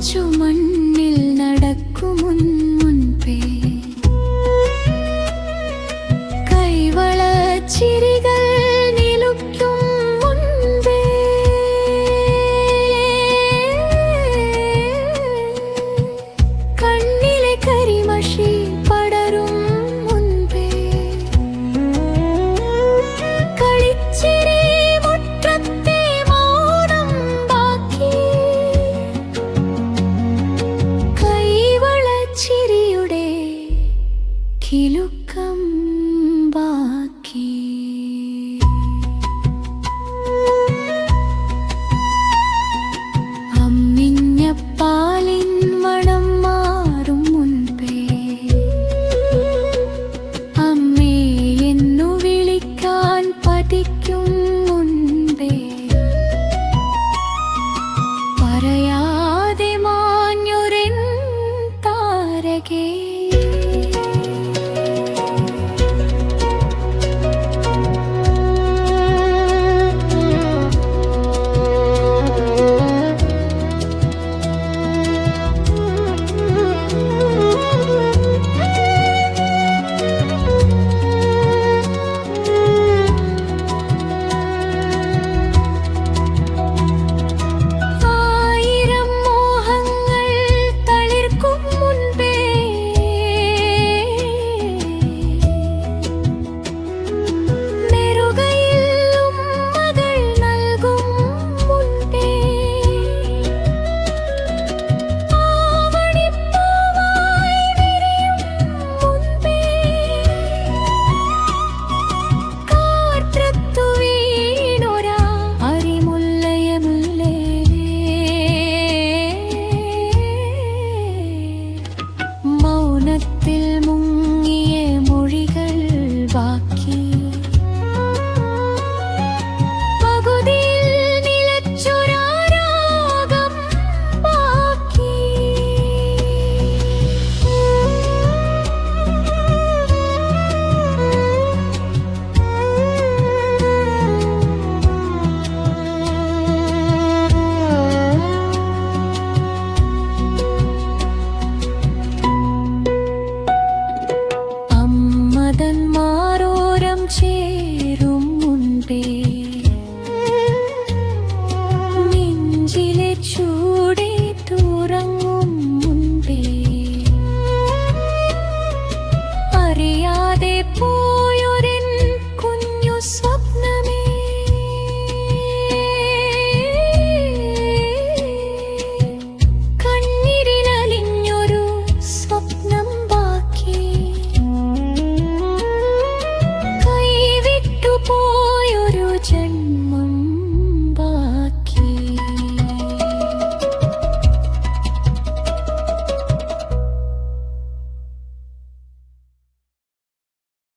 ചുമണ്ണിൽ നടക്കും മുൻപേ കൈവളച്ചിരികൾ നിലുക്കും മുൻപേ കണ്ണിലെ കരിമഷി പടരും മുൻപേ കളിച്ചിരി മുറ്റത്തെ മൗനം ബാക്കി കൈവളച്ചിരിയുടെ കിലുക്കം ബാക്കി അമ്മിഞ്ഞ പാലിൻ മണം മാറും മുൻപേ അമ്മേ എന്നു വിളിക്കാൻ പതിക്കും മുൻപേ പറയാതെ മാഞ്ഞൊരെൻ താരകേ ആയിരം മോഹങ്ങൾ തളിർക്കും മുൻപേ നെറുകയിൽ ഉമ്മകൾ നൽകും മുൻപേ ആവണിപ്പൂവായി വിരിയും മുൻപേ കാറ്റത്തു വീണൊരാ അരിമുല്ലയമുല്ലേ മൗനത്തിൽ മുങ്ങിയ മൊഴികൾ ബാക്കി പകുതിയിൽ നിലച്ചൊരാ രാഗം ബാക്കി അമ്മതൻ മാറോരം ചേരും മുൻപേ നെഞ്ചിലെ ചൂടേറി